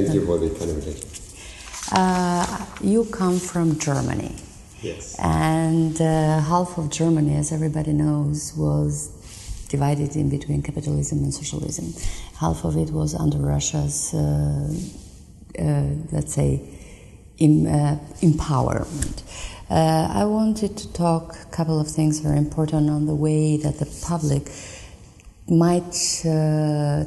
Thank you for the kind invitation. You come from Germany. Yes. And half of Germany, as everybody knows, was divided in between capitalism and socialism. Half of it was under Russia's, let's say, empowerment. I wanted to talk a couple of things very important on the way that the public might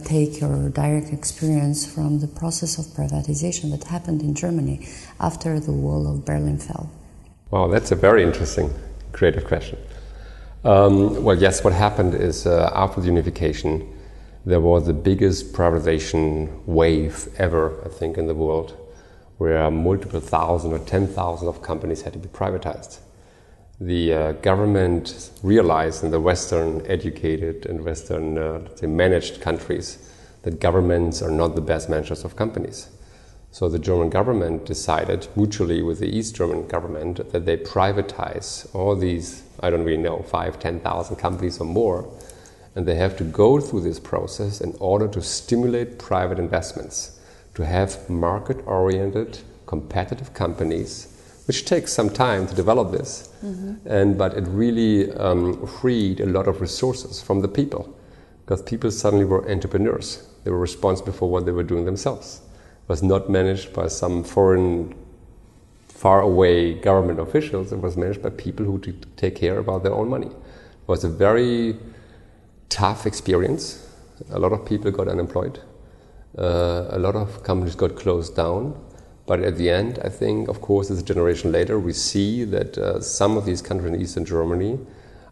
take your direct experience from the process of privatization that happened in Germany after the wall of Berlin fell. Wow, that's a very interesting, creative question. Well, yes, what happened is after the unification, there was the biggest privatization wave ever, I think, in the world, where multiple thousand or 10,000 of companies had to be privatized. The government realized in the Western educated and Western let's say managed countries that governments are not the best managers of companies. So the German government decided, mutually with the East German government, that they privatize all these, I don't really know, 5,000, 10,000 companies or more, and they have to go through this process in order to stimulate private investments, to have market-oriented, competitive companies, which takes some time to develop this, but it really freed a lot of resources from the people, because people suddenly were entrepreneurs. They were responsible for what they were doing themselves. It was not managed by some foreign, far-away government officials. It was managed by people who take care about their own money. It was a very tough experience. A lot of people got unemployed. A lot of companies got closed down. But at the end, I think, of course, as a generation later, we see that some of these countries in Eastern Germany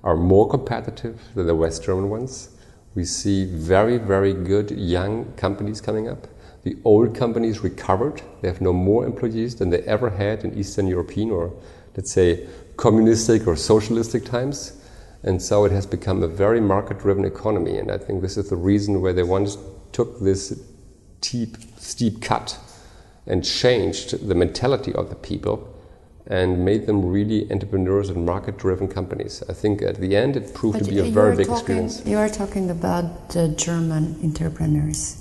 are more competitive than the West German ones. We see very, very good young companies coming up. The old companies recovered. They have no more employees than they ever had in Eastern European or, let's say, communistic or socialistic times. And so it has become a very market-driven economy. And I think this is the reason why they once took this steep cut and changed the mentality of the people and made them really entrepreneurs and market-driven companies. I think at the end it proved to be a very big experience. You are talking about German entrepreneurs.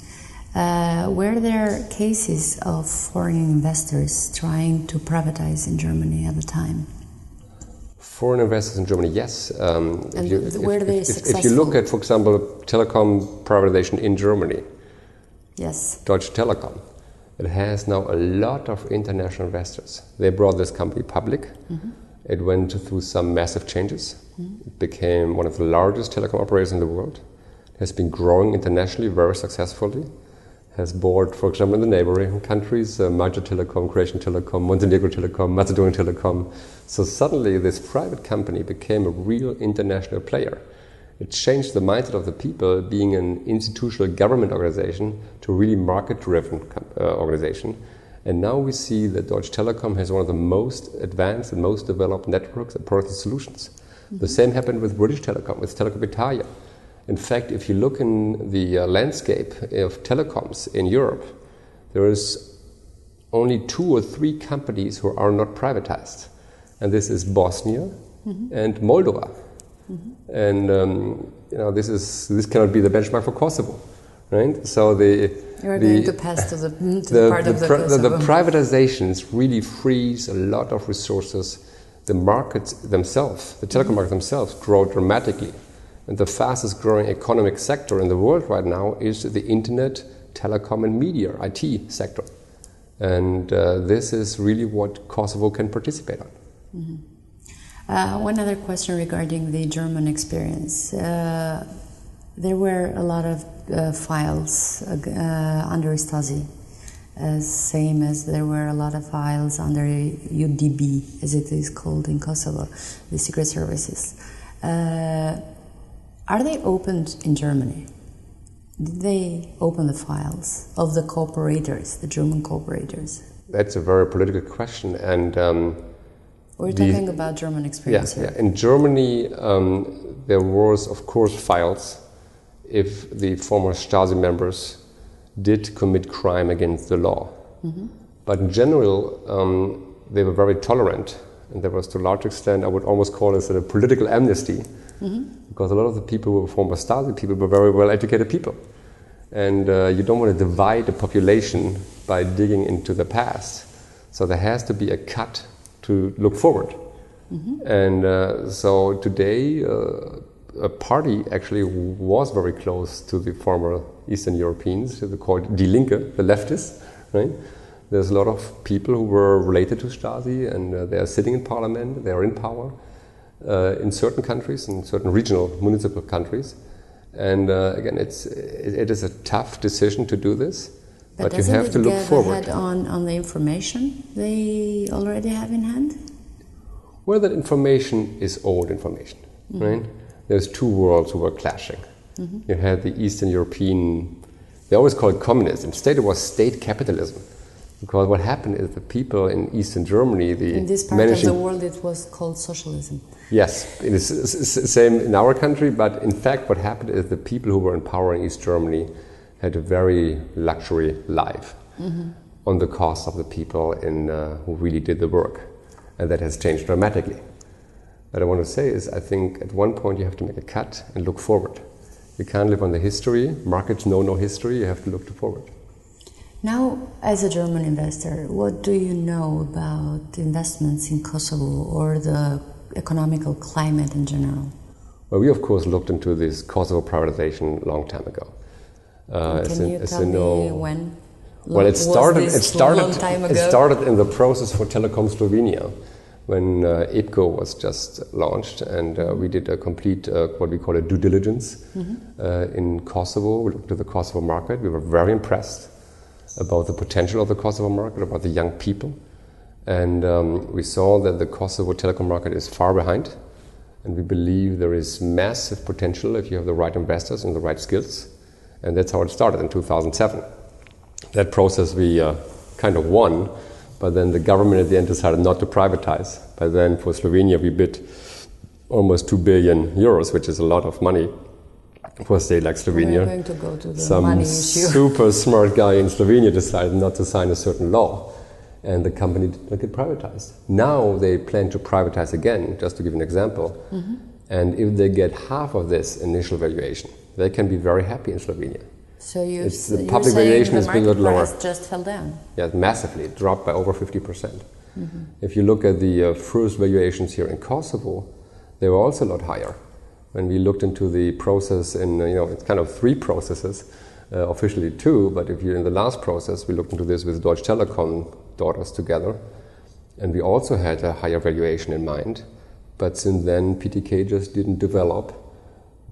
Were there cases of foreign investors trying to privatize in Germany at the time? Foreign investors in Germany, yes. Were they successful? If you look at, for example, telecom privatization in Germany, yes, Deutsche Telekom, it has now a lot of international investors. They brought this company public. It went through some massive changes. It became one of the largest telecom operators in the world. It has been growing internationally very successfully. Has bought, for example, in the neighboring countries, Magyar Telekom, Croatian Telekom, Montenegro Telekom, Macedonian Telekom. So suddenly this private company became a real international player. It changed the mindset of the people, being an institutional government organization to really market-driven organization. And now we see that Deutsche Telekom has one of the most advanced and most developed networks and product solutions. The same happened with British Telecom, with Telecom Italia. In fact, if you look in the landscape of telecoms in Europe, there is only 2 or 3 companies who are not privatized. And this is Bosnia and Moldova. And this cannot be the benchmark for Kosovo, right? So you are going to pass to the part of the Kosovo. The privatizations really frees a lot of resources. The markets themselves, the telecom markets themselves, grow dramatically. And the fastest growing economic sector in the world right now is the internet, telecom and media, IT sector. And this is really what Kosovo can participate on. One other question regarding the German experience. There were a lot of files under Stasi, same as there were a lot of files under UDB, as it is called in Kosovo, the secret services. Are they opened in Germany? Did they open the files of the cooperators, the German cooperators? That's a very political question, and we're talking about German experience here. Yeah. In Germany, there was, of course, files if the former Stasi members did commit crime against the law. But in general, they were very tolerant, and there was, to a large extent, I would almost call this a political amnesty, because a lot of the people who were former Stasi people were very well-educated people. and you don't want to divide the population by digging into the past. So there has to be a cut to look forward. And so today, a party actually was very close to the former Eastern Europeans, they called Die Linke, the leftists, right? There's a lot of people who were related to Stasi, and they are sitting in parliament, they are in power in certain countries, in certain regional municipal countries. And again, it is a tough decision to do this, but you have to look forward. Doesn't it get ahead on the information they already have in hand? Well, that information is old information, right? There's two worlds who were clashing. You had the Eastern European, they always call it communism. Instead, it was state capitalism. Because what happened is the people in Eastern Germany, in this part of the world, it was called socialism. Yes, it is same in our country, but in fact what happened is the people who were in power in East Germany had a very luxury life on the cost of the people who really did the work. And that has changed dramatically. What I want to say is, I think at one point you have to make a cut and look forward. You can't live on the history. Markets know no history. You have to look forward. Now, as a German investor, what do you know about investments in Kosovo or the economical climate in general? Well, we of course looked into this Kosovo privatization a long time ago. Can you tell me when? Well, it started in the process for Telekom Slovenia, when EPCO was just launched, and we did a complete, what we call a due diligence in Kosovo. We looked at the Kosovo market. We were very impressed about the potential of the Kosovo market, about the young people. And we saw that the Kosovo telecom market is far behind. And we believe there is massive potential if you have the right investors and the right skills. And that's how it started in 2007. That process we kind of won, but then the government at the end decided not to privatize. By then for Slovenia we bid almost 2 billion euros, which is a lot of money for a state like Slovenia. We're going to go to the money issue. Super smart guy in Slovenia decided not to sign a certain law, and the company did not get privatized. Now they plan to privatize again, just to give an example. And if they get half of this initial valuation, they can be very happy in Slovenia. So the public valuation has been a lot lower. The market price just fell down. Yeah, massively. It dropped by over 50%. If you look at the first valuations here in Kosovo, they were also a lot higher. When we looked into the process it's kind of 3 processes, officially 2, but if you're in the last process, we looked into this with Deutsche Telekom daughters together, and we also had a higher valuation in mind. But since then, PTK just didn't develop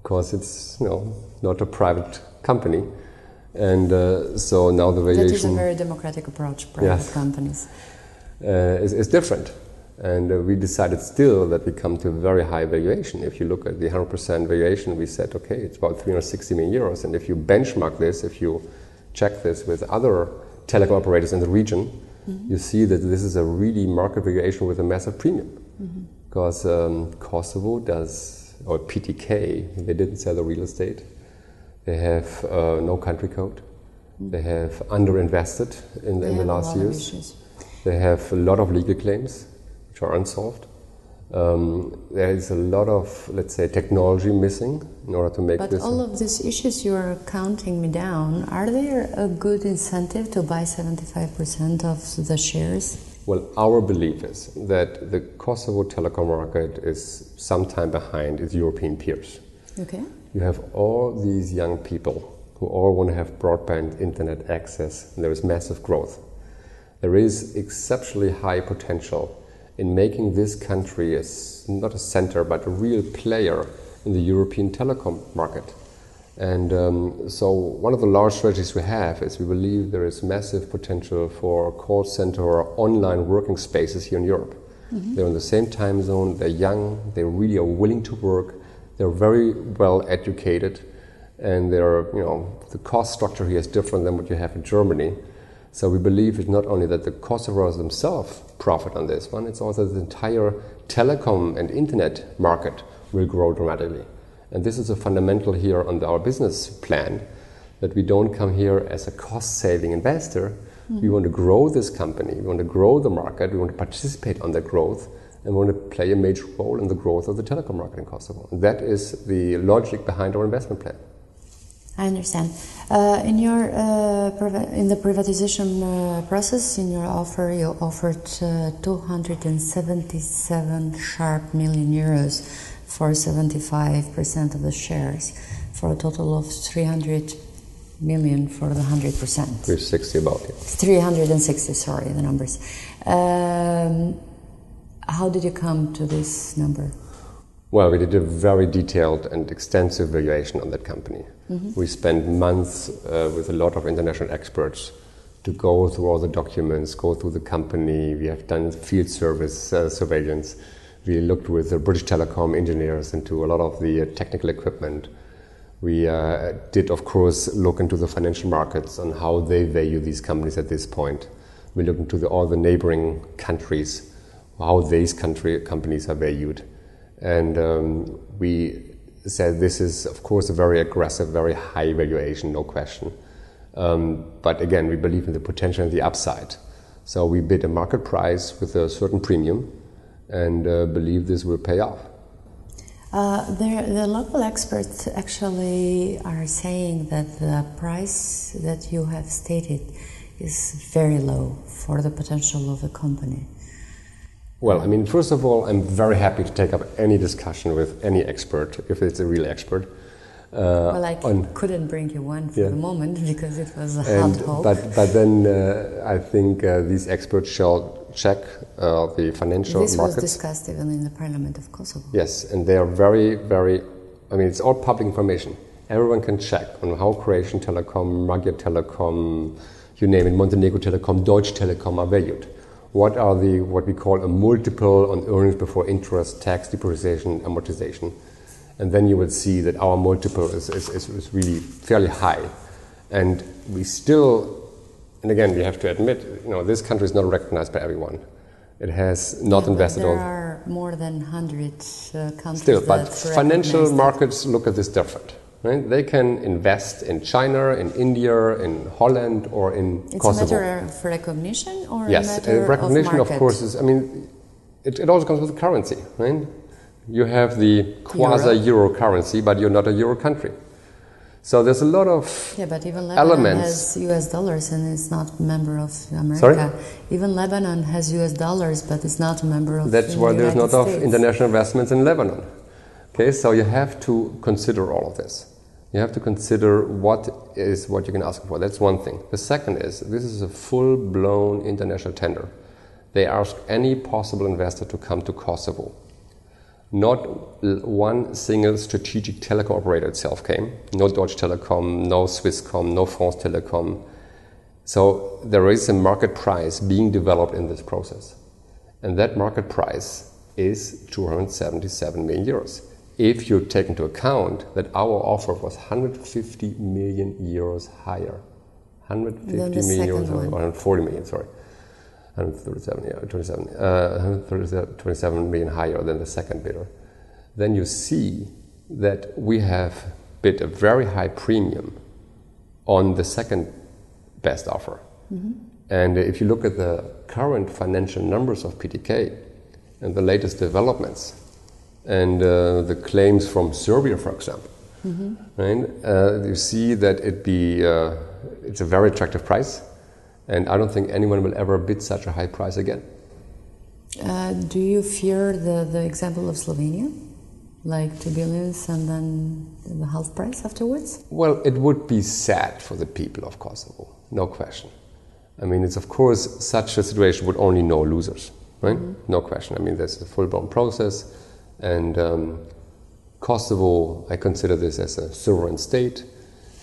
because it's not a private company, and so now the valuation. That is a very democratic approach. Private companies is different, and we decided still that we come to a very high valuation. If you look at the 100% valuation, we said okay, it's about 360 million euros, and if you benchmark this, if you check this with other telecom operators in the region, you see that this is a really market valuation with a massive premium. Because Kosovo does, or PTK, they didn't sell the real estate. They have no country code. They have underinvested in the last years. They have a lot of legal claims, which are unsolved. There is a lot of, let's say, technology missing in order to make this. But all of these issues you're counting me down, are there a good incentive to buy 75% of the shares? Well, our belief is that the Kosovo telecom market is sometime behind its European peers. Okay. You have all these young people who all want to have broadband internet access, and there is massive growth. There is exceptionally high potential in making this country not a center, but a real player in the European telecom market. And so one of the large strategies we have is we believe there is massive potential for call center or online working spaces here in Europe. They're in the same time zone, they're young, they really are willing to work, they're very well educated, and the cost structure here is different than what you have in Germany. So we believe it's not only that the Kosovars themselves profit on this one, it's also the entire telecom and internet market will grow dramatically. And this is a fundamental here on our business plan, that we don't come here as a cost-saving investor. We want to grow this company, we want to grow the market, we want to participate on that growth, and we want to play a major role in the growth of the telecom market in Kosovo. And that is the logic behind our investment plan. I understand. In the privatization process, in your offer, you offered 277 sharp million euros for 75% of the shares, for a total of 300 million for the 100%. 360 about it. 360, sorry, the numbers. How did you come to this number? Well, we did a very detailed and extensive valuation on that company. We spent months with a lot of international experts to go through all the documents, go through the company. We have done field service surveillance. We looked with the British Telecom engineers into a lot of the technical equipment. We did, of course, look into the financial markets on how they value these companies at this point. We looked into all the neighboring countries, how these companies are valued. And we said this is, of course, a very aggressive, very high valuation, no question. But again, we believe in the potential and the upside. So we bid a market price with a certain premium and believe this will pay off. The local experts actually are saying that the price that you have stated is very low for the potential of the company. Well, I mean, first of all, I'm very happy to take up any discussion with any expert, if it's a real expert. Well, I couldn't bring you one for the moment because it was a hot hope. But then I think these experts shall check the financial markets. This was discussed even in the Parliament of Kosovo. Yes, and they are very, very, I mean, it's all public information. Everyone can check on how Croatian Telecom, Magyar Telecom, you name it, Montenegro Telecom, Deutsche Telekom are valued. What are what we call a multiple on earnings before interest, tax, depreciation, amortization. And then you will see that our multiple is really fairly high. And we still, and again, we have to admit, this country is not recognized by everyone. It has not invested on. There are more than 100 countries. Still, but financial markets look at this different. Right? They can invest in China, in India, in Holland, or in Kosovo. It's a matter of recognition or yes, a matter recognition, of market? Of course, is, I mean, it also comes with currency, right? You have the quasi-euro currency, but you're not a euro country. So there's a lot of but even Lebanon has US dollars and it's not a member of America. Sorry? Even Lebanon has US dollars, but it's not a member of That's why there's not of international investments in Lebanon. Okay, so you have to consider all of this. You have to consider what you can ask for. That's one thing. The second is, this is a full-blown international tender. They ask any possible investor to come to Kosovo. Not one single strategic telecom operator itself came. No Deutsche Telekom, no Swisscom, no France Telecom. So there is a market price being developed in this process. And that market price is 277 million euros. If you take into account that our offer was 150 million euros higher. 150 million euros, or 140 million, sorry. 137 million higher than the second bidder, then you see that we have bid a very high premium on the second best offer. And if you look at the current financial numbers of PTK and the latest developments and the claims from Serbia, for example, right, you see that it's a very attractive price. And I don't think anyone will ever bid such a high price again. Do you fear the example of Slovenia? Like 2 billion and then the half price afterwards? Well, it would be sad for the people of Kosovo, no question. I mean, it's of course, such a situation would only know losers, right? No question. I mean, there's a full-blown process. And Kosovo, I consider this as a sovereign state.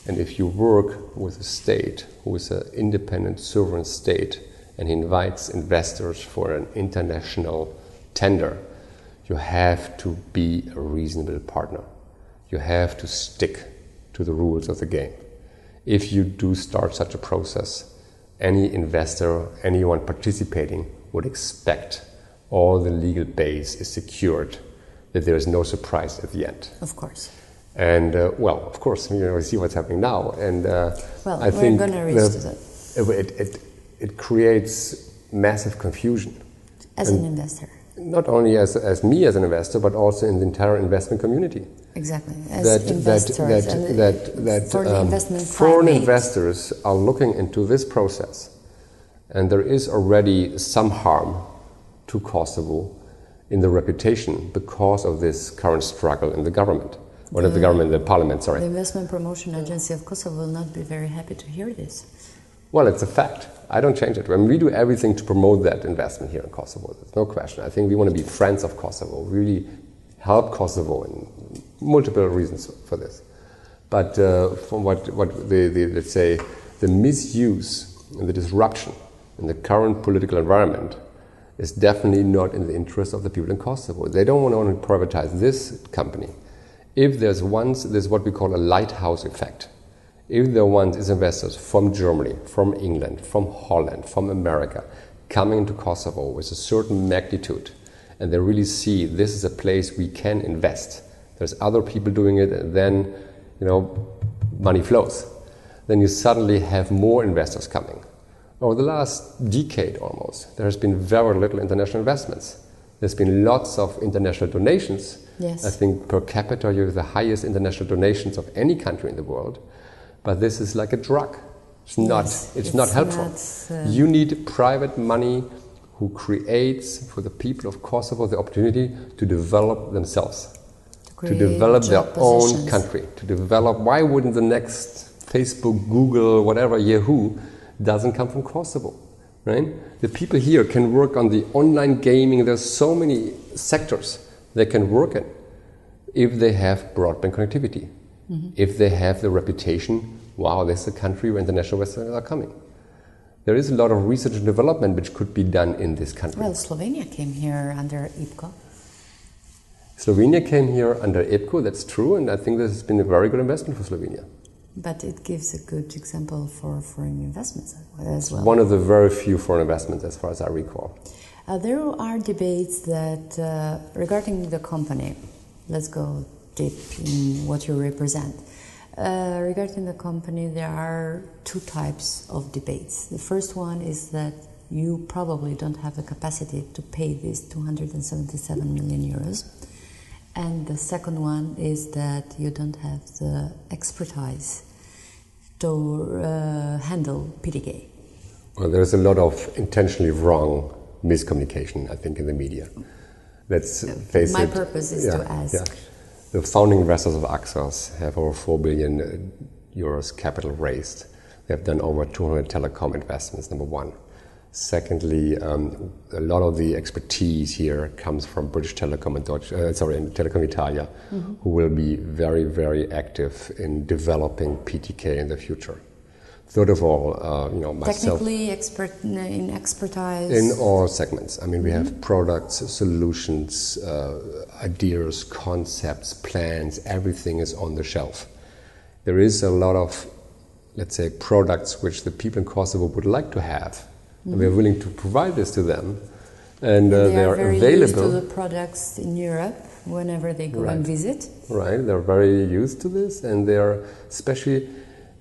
And if you work with a state who is an independent sovereign state and invites investors for an international tender, you have to be a reasonable partner. You have to stick to the rules of the game. If you do start such a process, any investor, anyone participating would expect all the legal base is secured, that there is no surprise at the end. Of course. And well, of course, we see what's happening now, and I think it creates massive confusion. As an investor. not only as me as an investor, but also in the entire investment community. Exactly, as investors. For the investment foreign investors are looking into this process, and there is already some harm to Kosovo in the reputation because of this current struggle in the government. Or not the government, the parliament, sorry. The Investment Promotion Agency of Kosovo will not be very happy to hear this. Well, it's a fact. I don't change it. I mean, we do everything to promote that investment here in Kosovo. There's no question. I think we want to be friends of Kosovo, really help Kosovo in multiple reasons for this. But from what let's say, the misuse and the disruption in the current political environment is definitely not in the interest of the people in Kosovo. They don't want to only privatize this company. If there's what we call a lighthouse effect. If there is investors from Germany, from England, from Holland, from America, coming into Kosovo with a certain magnitude, and they really see this is a place we can invest. There's other people doing it, and then, money flows. Then you suddenly have more investors coming. Over the last decade almost, there has been very little international investments. There's been lots of international donations. Yes. I think per capita you have the highest international donations of any country in the world. But this is like a drug. It's not helpful. You need private money who creates for the people of Kosovo the opportunity to develop themselves, to develop their own country, to develop. Why wouldn't the next Facebook, Google, whatever, Yahoo doesn't come from Kosovo, right? The people here can work on the online gaming. There's so many sectors they can work in if they have broadband connectivity. Mm-hmm. If they have the reputation, wow, this is a country where international investors are coming. There is a lot of research and development which could be done in this country. Well, Slovenia came here under IPCO. Slovenia came here under IPCO, that's true, and I think this has been a very good investment for Slovenia. But it gives a good example for foreign investments as well. One of the very few foreign investments as far as I recall. There are debates that regarding the company, let's go deep in what you represent. Regarding the company, there are two types of debates. The first one is that you probably don't have the capacity to pay these 277 million euros. And the second one is that you don't have the expertise to handle PTK. Well, there's a lot of intentionally wrong miscommunication, I think, in the media. Let's face it. My purpose is to ask. Yeah. The founding investors of Axos have over 4 billion euros capital raised. They have done over 200 telecom investments, number one. Secondly, a lot of the expertise here comes from British Telecom and Telecom Italia, mm-hmm. who will be very, very active in developing PTK in the future. Third of all, myself... Technically expert in expertise? In all segments. I mean, we have products, solutions, ideas, concepts, plans, everything is on the shelf. There is a lot of, let's say, products which the people in Kosovo would like to have. Mm-hmm. And we are willing to provide this to them. And they are very available. Used to the products in Europe whenever they go and visit. Right, they're very used to this, and they are especially...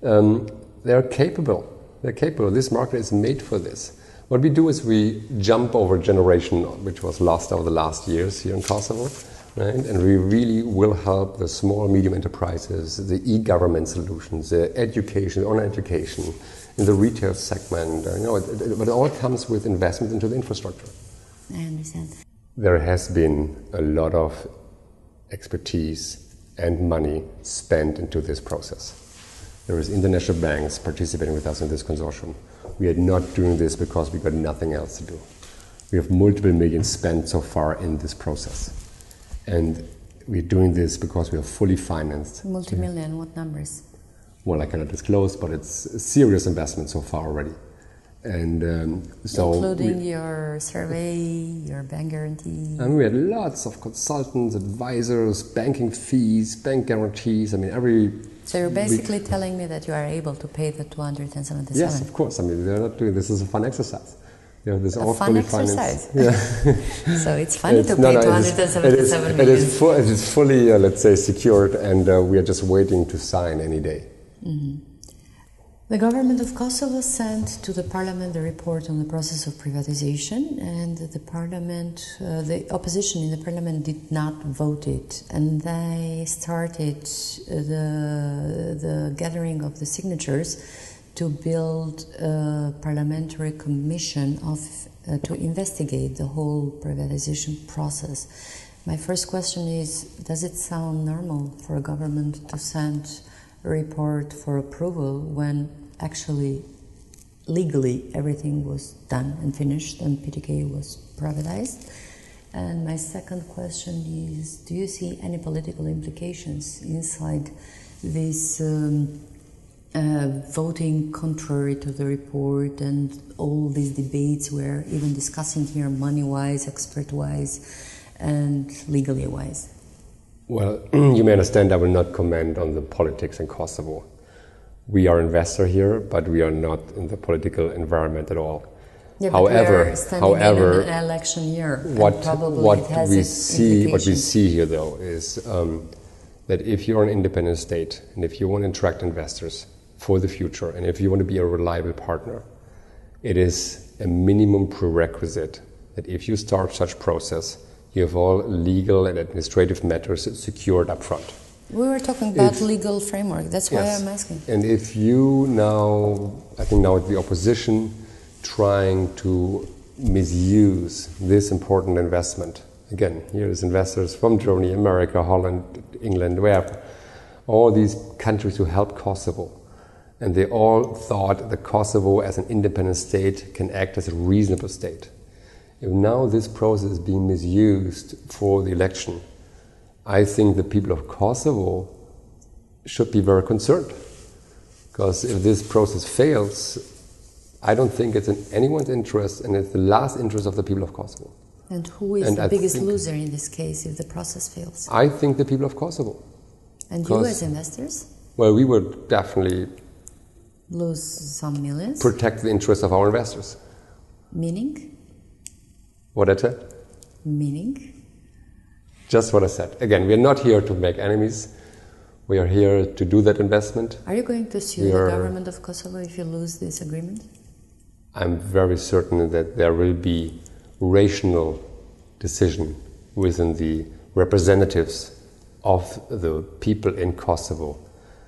they are capable. They're capable. This market is made for this. What we do is we jump over a generation which was lost over the last years here in Kosovo, right? And we really will help the small, medium enterprises, the e-government solutions, the education, online education, in the retail segment. But it all comes with investment into the infrastructure. I understand. There has been a lot of expertise and money spent into this process. There is international banks participating with us in this consortium. We are not doing this because we got nothing else to do. We have multiple millions spent so far in this process. And we're doing this because we are fully financed. Multi-million, what numbers? Well, I cannot disclose, but it's a serious investment so far already. And so including your survey, your bank guarantee. And we had lots of consultants, advisors, banking fees, bank guarantees. I mean, So you're basically telling me that you are able to pay the 277? Yes, of course. I mean, they're not doing this is a fun exercise. This a fun exercise. Yeah. So it's funny to pay 277 million. It is fully, let's say, secured, and we are just waiting to sign any day. Mm-hmm. The government of Kosovo sent to the parliament the report on the process of privatization, and the parliament, the opposition in the parliament did not vote it, and they started the gathering of the signatures to build a parliamentary commission to investigate the whole privatization process. My first question is, does it sound normal for a government to send a report for approval when actually legally everything was done and finished and PTK was privatized? And my second question is, do you see any political implications inside this voting contrary to the report and all these debates we're even discussing here, money-wise, expert-wise, and legally-wise? Well, you may understand I will not comment on the politics in Kosovo. We are investor here, but we are not in the political environment at all. Yeah, however, but we are standing in an election year. What we see here, though, is that if you're an independent state and if you want to attract investors for the future and if you want to be a reliable partner, it is a minimum prerequisite that if you start such process, you have all legal and administrative matters secured up front. We were talking about legal framework, that's why I'm asking. And if you now, I think now the opposition trying to misuse this important investment, again, here's investors from Germany, America, Holland, England, wherever, all these countries who help Kosovo, and they all thought that Kosovo as an independent state can act as a reasonable state. If now this process is being misused for the election, I think the people of Kosovo should be very concerned. Because if this process fails, I don't think it's in anyone's interest, and it's the last interest of the people of Kosovo. And who is the biggest loser in this case if the process fails? I think the people of Kosovo. And you as investors? Well, we would definitely lose some millions. Protect the interests of our investors. Meaning? What I said? Meaning? Just what I said. Again, we are not here to make enemies. We are here to do that investment. Are you going to sue the government of Kosovo if you lose this agreement? I'm very certain that there will be rational decision within the representatives of the people in Kosovo,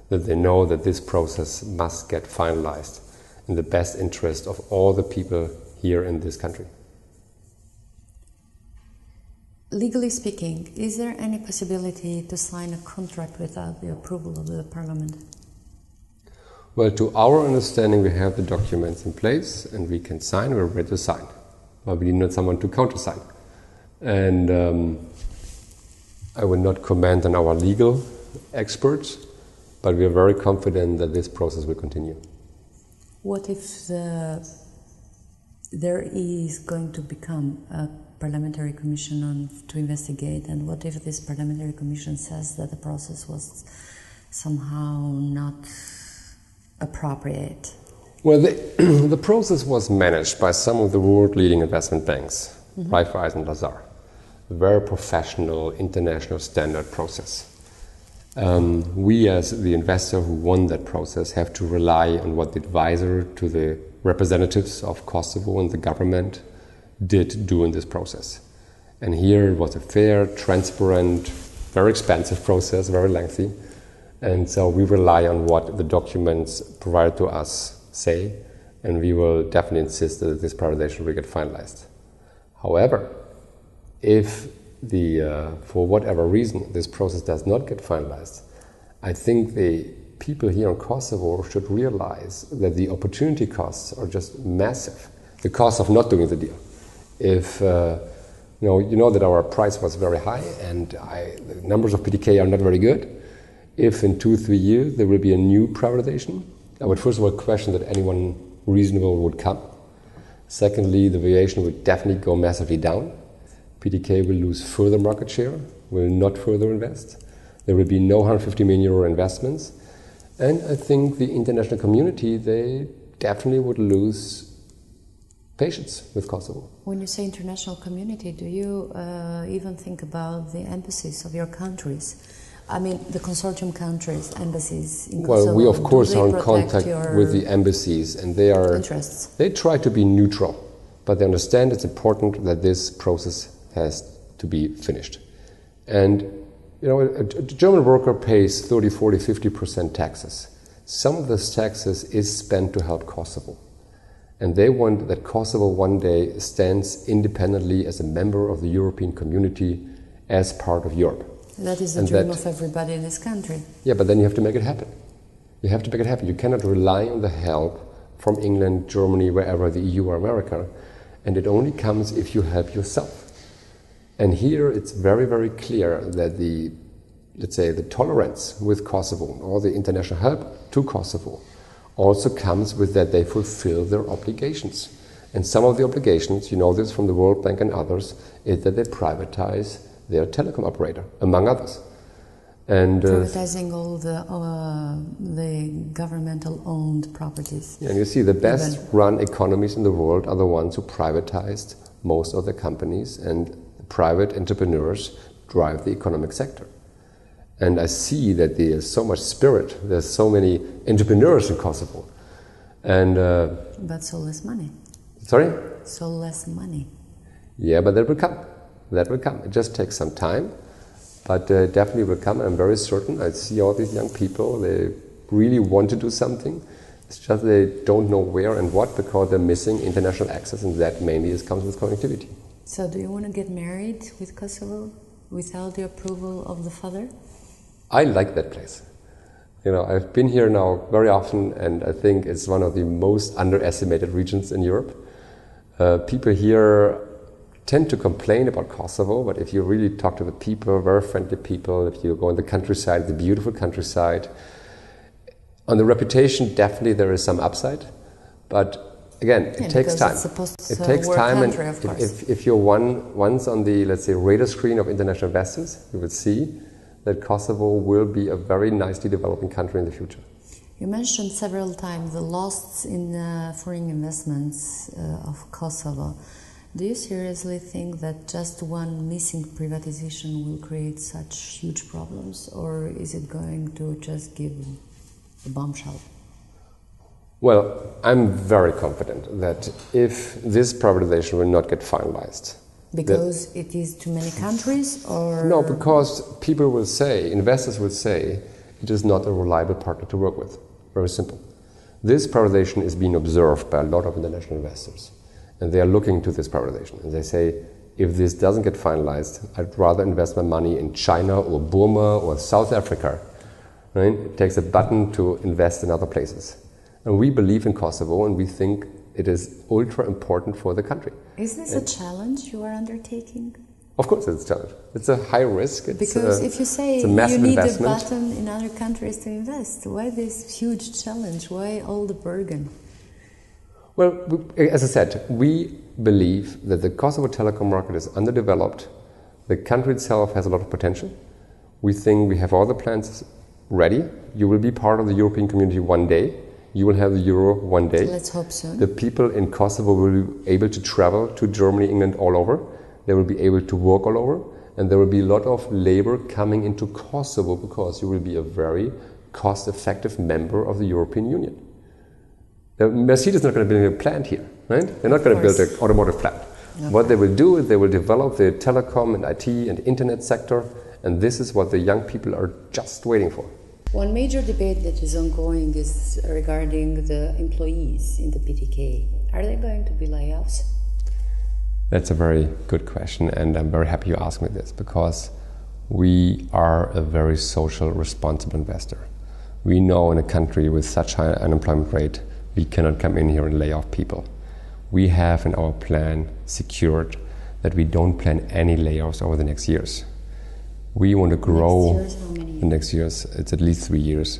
that they know that this process must get finalized in the best interest of all the people here in this country. Legally speaking, is there any possibility to sign a contract without the approval of the parliament? Well, to our understanding, we have the documents in place and we can sign, we're ready to sign. But we need someone to countersign. And I will not comment on our legal experts, but we are very confident that this process will continue. What if there is going to become a parliamentary commission to investigate, and what if this parliamentary commission says that the process was somehow not appropriate? Well, the process was managed by some of the world-leading investment banks, Privatization, Lazar, a very professional, international standard process. We, as the investor who won that process, have to rely on what the advisor to the representatives of Kosovo and the government did during this process. And here it was a fair, transparent, very expensive process, very lengthy. And so we rely on what the documents provided to us say, and we will definitely insist that this privatization will get finalized. However, if for whatever reason this process does not get finalized, I think the people here in Kosovo should realize that the opportunity costs are just massive. The cost of not doing the deal. If you know that our price was very high and the numbers of PTK are not very good, if in 2-3 years there will be a new privatization, I would first of all question that anyone reasonable would come. Secondly, the valuation would definitely go massively down. PTK will lose further market share, will not further invest. There will be no 150 million euro investments. And I think the international community, they definitely would lose patience with Kosovo. When you say international community, do you even think about the embassies of your countries? I mean, the consortium countries, embassies in Kosovo. Well, we of course are in contact with the embassies, and they try to be neutral, but they understand it's important that this process has to be finished. And you know, a German worker pays 30, 40, 50% taxes. Some of those taxes is spent to help Kosovo. And they want that Kosovo one day stands independently as a member of the European community as part of Europe. That is the dream of everybody in this country. Yeah, but then you have to make it happen. You have to make it happen. You cannot rely on the help from England, Germany, wherever, the EU or America. And it only comes if you help yourself. And here it's very, very clear that the, let's say, the tolerance with Kosovo or the international help to Kosovo also comes with that they fulfill their obligations. And some of the obligations, you know this from the World Bank and others, is that they privatize their telecom operator, among others. And privatizing all the governmental-owned properties. And you see, the best-run economies in the world are the ones who privatized most of the companies, and private entrepreneurs drive the economic sector. And I see that there's so much spirit, there's so many entrepreneurs in Kosovo. And but so less money. Sorry? So less money. Yeah, but that will come. That will come. It just takes some time, but definitely will come. I'm very certain. I see all these young people, they really want to do something. It's just they don't know where and what, because they're missing international access, and that mainly comes with connectivity. So do you want to get married with Kosovo without the approval of the father? I like that place. You know, I've been here now very often, and I think it's one of the most underestimated regions in Europe. People here tend to complain about Kosovo, but if you really talk to the people, very friendly people, if you go in the countryside, the beautiful countryside, on the reputation, definitely there is some upside, but again, it takes time. It takes time, and if you're once on the, let's say, radar screen of international investors, you will see that Kosovo will be a very nicely developing country in the future. You mentioned several times the loss in foreign investments of Kosovo. Do you seriously think that just one missing privatization will create such huge problems, or is it going to just give a bombshell? Well, I'm very confident that if this privatization will not get finalized. Because it is too many countries, or? No, because people will say, investors will say, it is not a reliable partner to work with. Very simple. This privatization is being observed by a lot of international investors. And they are looking to this privatization. And they say, if this doesn't get finalized, I'd rather invest my money in China or Burma or South Africa. Right? It takes a button to invest in other places. And we believe in Kosovo, and we think it is ultra important for the country. Is this a challenge you are undertaking? Of course it's a challenge. It's a high risk. Because if you say you need a button in other countries to invest, why this huge challenge? Why all the burden? Well, as I said, we believe that the Kosovo telecom market is underdeveloped. The country itself has a lot of potential. We think we have all the plans ready. You will be part of the European community one day. You will have the euro one day. Let's hope so. The people in Kosovo will be able to travel to Germany, England, all over. They will be able to work all over. And there will be a lot of labor coming into Kosovo because you will be a very cost-effective member of the European Union. Mercedes is not going to build a plant here, right? They're not going to build an automotive plant. Okay. What they will do is they will develop the telecom and IT and internet sector, and this is what the young people are just waiting for. One major debate that is ongoing is regarding the employees in the PTK. Are there going to be layoffs? That's a very good question, and I'm very happy you asked me this, because we are a very social, responsible investor. We know in a country with such high unemployment rate, we cannot come in here and lay off people. We have in our plan secured that we don't plan any layoffs over the next years. We want to grow. Next years, how many years? The next years, it's at least 3 years.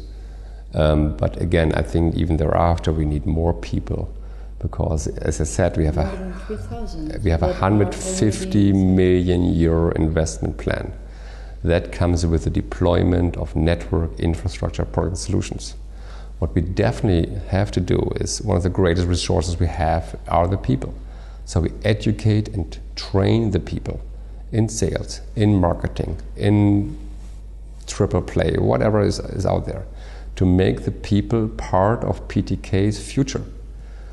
But again, I think even thereafter we need more people, because as I said, we have a 150 million euro investment plan that comes with the deployment of network infrastructure product solutions. What we definitely have to do is, one of the greatest resources we have are the people. So we educate and train the people in sales, in marketing, in triple play, whatever is out there, to make the people part of PTK's future.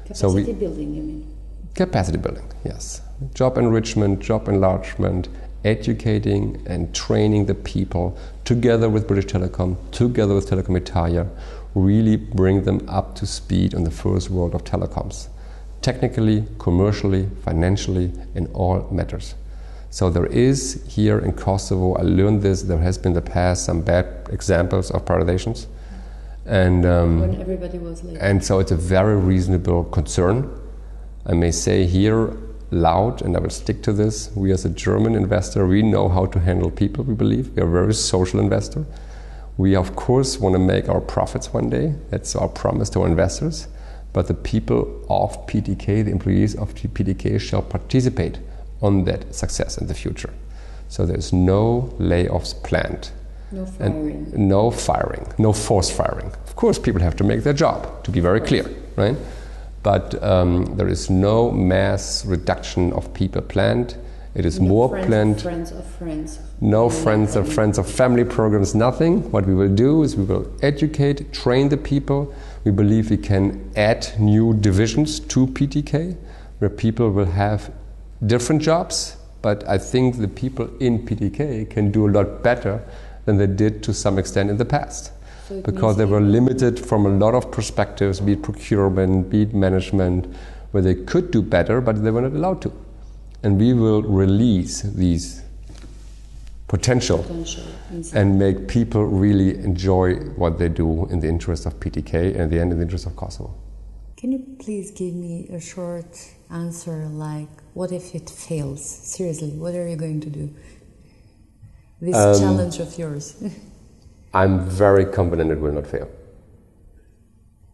Capacity building, you mean? Capacity building, yes. Job enrichment, job enlargement, educating and training the people together with British Telecom, together with Telecom Italia, really bring them up to speed on the first world of telecoms. Technically, commercially, financially, in all matters. So there is here in Kosovo, I learned this, there has been in the past some bad examples of privatizations. And, when everybody was late. And so it's a very reasonable concern. I may say here loud, and I will stick to this, we as a German investor, we know how to handle people, we believe. We are a very social investor. We of course want to make our profits one day. That's our promise to our investors. But the people of PTK, the employees of PTK, shall participate on that success in the future. So there's no layoffs planned. No firing. And no firing, no forced firing. Of course, people have to make their job, to be very clear, right? But there is no mass reduction of people planned. It is more planned. Friends of friends. No friends of friends of family programs, nothing. What we will do is we will educate, train the people. We believe we can add new divisions to PTK, where people will have different jobs. But I think the people in PTK can do a lot better than they did to some extent in the past. So because they were limited from a lot of perspectives, be it procurement, be it management, where they could do better, but they were not allowed to. And we will release these potential and make people really enjoy what they do in the interest of PTK and in the end in the interest of Kosovo. Can you please give me a short answer, like what if it fails? Seriously, what are you going to do? This challenge of yours. I'm very confident it will not fail.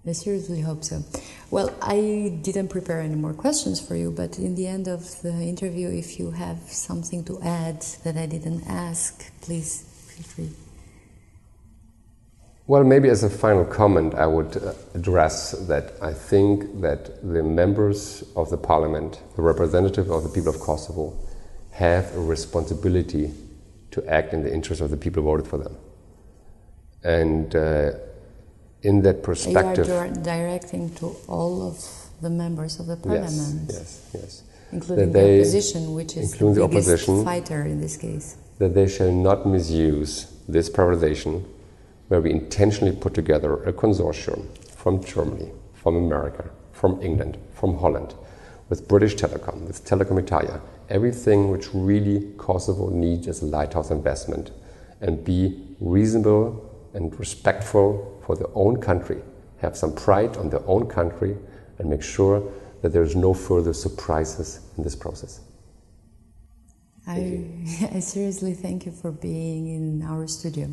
I seriously hope so. Well, I didn't prepare any more questions for you, but in the end of the interview, if you have something to add that I didn't ask, please feel free. Well, maybe as a final comment, I would address that I think that the members of the parliament, the representative of the people of Kosovo, have a responsibility to act in the interest of the people who voted for them. And in that perspective... You are directing to all of the members of the parliament. Yes. Including the opposition, which is the biggest fighter in this case. That they shall not misuse this privatization, where we intentionally put together a consortium from Germany, from America, from England, from Holland, with British Telecom, with Telecom Italia, everything which really Kosovo needs as a lighthouse investment, and be reasonable and respectful for their own country, have some pride on their own country, and make sure that there's no further surprises in this process. I seriously thank you for being in our studio.